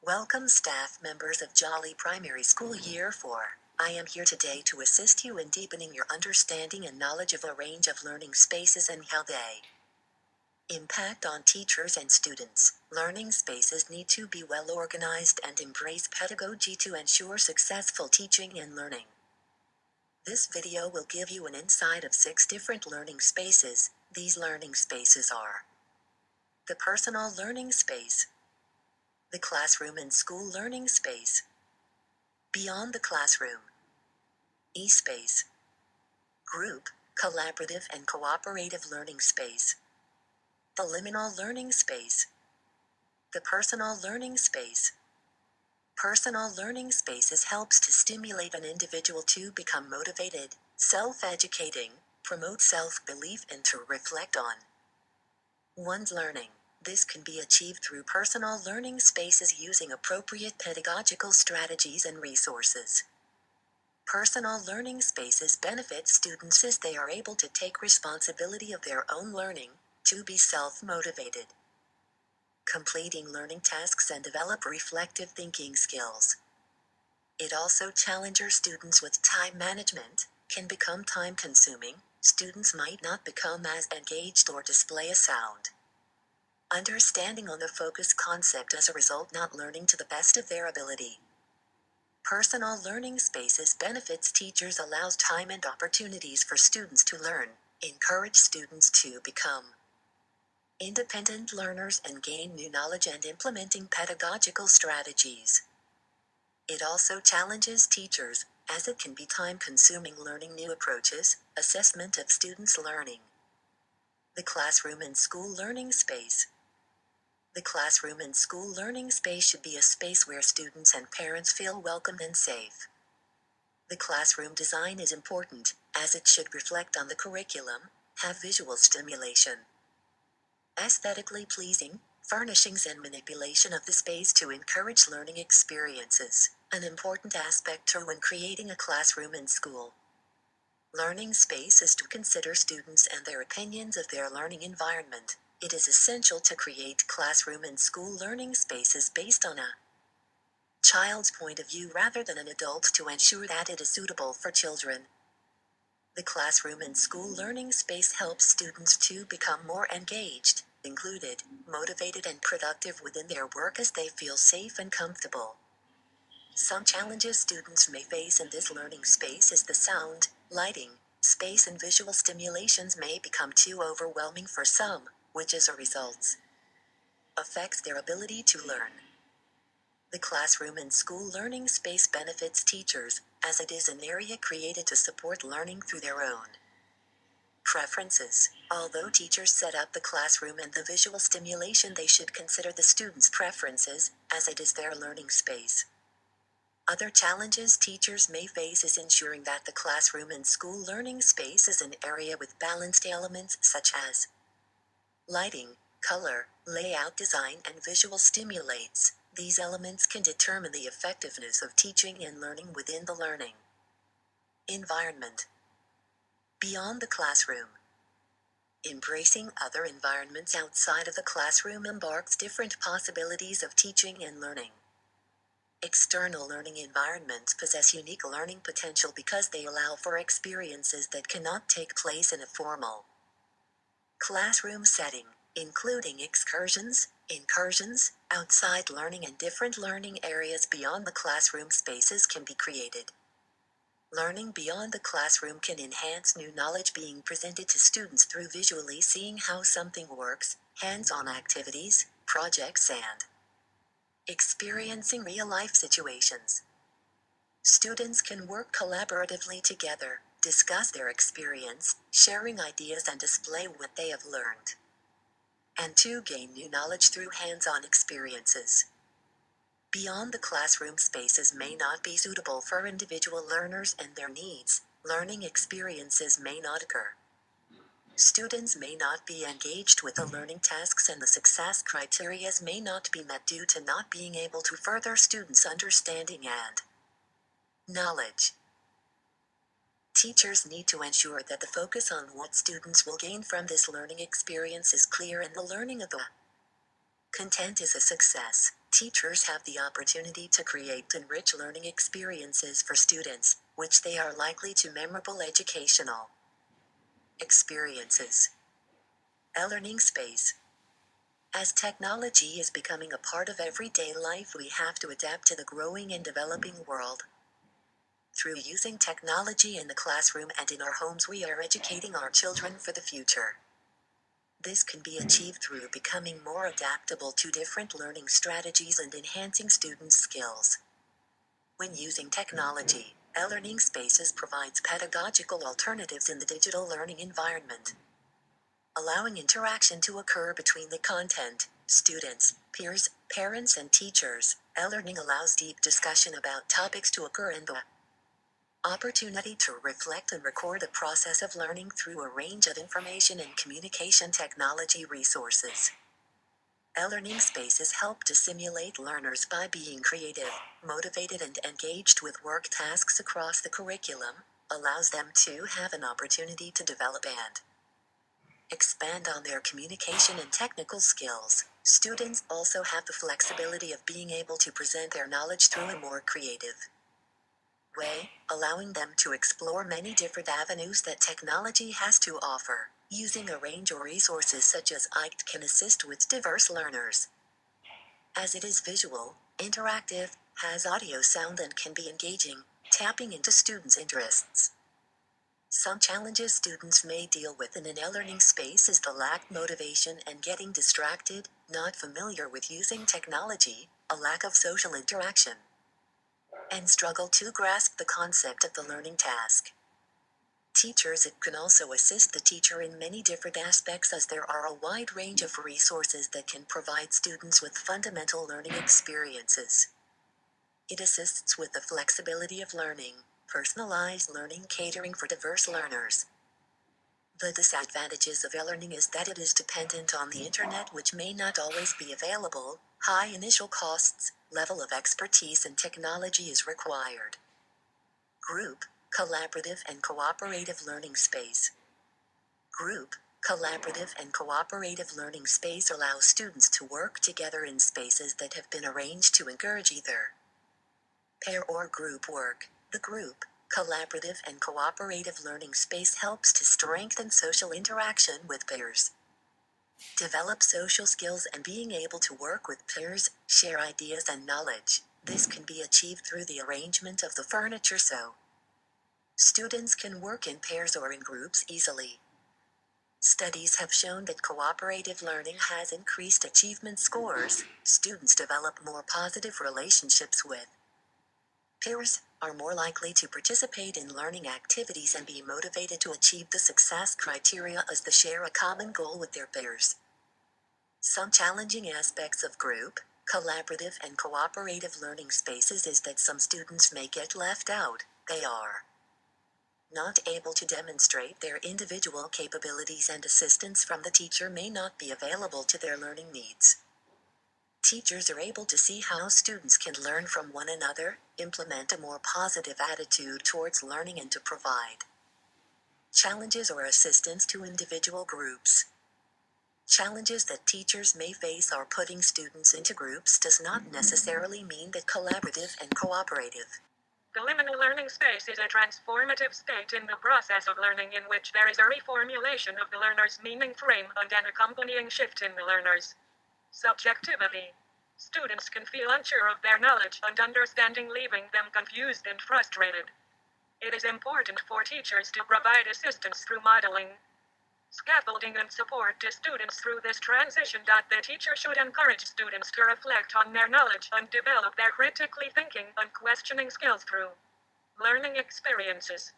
Welcome staff members of Jolly Primary School Year 4. I am here today to assist you in deepening your understanding and knowledge of a range of learning spaces and how they impact on teachers and students. Learning spaces need to be well organized and embrace pedagogy to ensure successful teaching and learning. This video will give you an insight of 6 different learning spaces. These learning spaces are the personal learning space, the classroom and school learning space, beyond the classroom, e-space, group, collaborative and cooperative learning space, the liminal learning space, the personal learning space. Personal learning spaces helps to stimulate an individual to become motivated, self-educating, promote self-belief and to reflect on one's learning. This can be achieved through personal learning spaces using appropriate pedagogical strategies and resources. Personal learning spaces benefit students as they are able to take responsibility of their own learning, to be self-motivated, completing learning tasks and develop reflective thinking skills. It also challenges students with time management, can become time-consuming, students might not become as engaged or display a sound understanding on the focus concept as a result not learning to the best of their ability. Personal learning spaces benefits teachers allows time and opportunities for students to learn, encourage students to become independent learners and gain new knowledge and implementing pedagogical strategies. It also challenges teachers, as it can be time-consuming learning new approaches, assessment of students' learning. The classroom and school learning space. The classroom and school learning space should be a space where students and parents feel welcomed and safe. The classroom design is important, as it should reflect on the curriculum, have visual stimulation, aesthetically pleasing, furnishings and manipulation of the space to encourage learning experiences, an important aspect to when creating a classroom in school. Learning space is to consider students and their opinions of their learning environment. It is essential to create classroom and school learning spaces based on a child's point of view rather than an adult to ensure that it is suitable for children. The classroom and school learning space helps students to become more engaged, included, motivated and productive within their work as they feel safe and comfortable. Some challenges students may face in this learning space is the sound, lighting, space and visual stimulations may become too overwhelming for some, which as a result affects their ability to learn. The classroom and school learning space benefits teachers, as it is an area created to support learning through their own preferences. Although teachers set up the classroom and the visual stimulation, they should consider the students' preferences, as it is their learning space. Other challenges teachers may face is ensuring that the classroom and school learning space is an area with balanced elements such as lighting, color, layout design and visual stimulates. These elements can determine the effectiveness of teaching and learning within the learning environment. Beyond the classroom. Embracing other environments outside of the classroom embarks different possibilities of teaching and learning. External learning environments possess unique learning potential because they allow for experiences that cannot take place in a formal classroom setting, including excursions, incursions, outside learning and different learning areas beyond the classroom spaces can be created. Learning beyond the classroom can enhance new knowledge being presented to students through visually seeing how something works, hands-on activities, projects and experiencing real-life situations. Students can work collaboratively together, discuss their experience, sharing ideas and display what they have learned, and to gain new knowledge through hands-on experiences. Beyond the classroom spaces may not be suitable for individual learners and their needs. Learning experiences may not occur. Students may not be engaged with the learning tasks and the success criteria may not be met due to not being able to further students' understanding and knowledge. Teachers need to ensure that the focus on what students will gain from this learning experience is clear and the learning of the Content is a success. Teachers have the opportunity to create and rich learning experiences for students, which they are likely to memorable educational experiences. E-learning space. As technology is becoming a part of everyday life, we have to adapt to the growing and developing world. Through using technology in the classroom and in our homes, we are educating our children for the future. This can be achieved through becoming more adaptable to different learning strategies and enhancing students' skills. When using technology, e-learning spaces provides pedagogical alternatives in the digital learning environment, allowing interaction to occur between the content, students, peers, parents, and teachers. E-learning allows deep discussion about topics to occur and the opportunity to reflect and record the process of learning through a range of information and communication technology resources. E-learning spaces help to stimulate learners by being creative, motivated, and engaged with work tasks across the curriculum, allows them to have an opportunity to develop and expand on their communication and technical skills. Students also have the flexibility of being able to present their knowledge through a more creative way, allowing them to explore many different avenues that technology has to offer. Using a range of resources such as IT can assist with diverse learners, as it is visual, interactive, has audio, sound, and can be engaging, tapping into students' interests. Some challenges students may deal with in an e-learning space is the lack of motivation and getting distracted, not familiar with using technology, a lack of social interaction, and struggle to grasp the concept of the learning task. Teachers. It can also assist the teacher in many different aspects, as there are a wide range of resources that can provide students with fundamental learning experiences. It assists with the flexibility of learning, personalized learning, catering for diverse learners. The disadvantages of e-learning is that it is dependent on the internet, which may not always be available, high initial costs, level of expertise and technology is required. Group, collaborative and cooperative learning space. Group, collaborative and cooperative learning space allows students to work together in spaces that have been arranged to encourage either pair or group work. The group, collaborative and cooperative learning space helps to strengthen social interaction with peers, develop social skills, and being able to work with peers, share ideas and knowledge. This can be achieved through the arrangement of the furniture so students can work in pairs or in groups easily. Studies have shown that cooperative learning has increased achievement scores. Students develop more positive relationships with peers, are more likely to participate in learning activities and be motivated to achieve the success criteria as they share a common goal with their peers. Some challenging aspects of group, collaborative and cooperative learning spaces is that some students may get left out. They are not able to demonstrate their individual capabilities, and assistance from the teacher may not be available to their learning needs. Teachers are able to see how students can learn from one another, implement a more positive attitude towards learning, and to provide challenges or assistance to individual groups. Challenges that teachers may face are putting students into groups does not necessarily mean that collaborative and cooperative. The liminal learning space is a transformative state in the process of learning in which there is a reformulation of the learner's meaning frame and an accompanying shift in the learner's subjectivity. Students can feel unsure of their knowledge and understanding, leaving them confused and frustrated. It is important for teachers to provide assistance through modeling, scaffolding, and support to students through this transition. The teacher should encourage students to reflect on their knowledge and develop their critically thinking and questioning skills through learning experiences.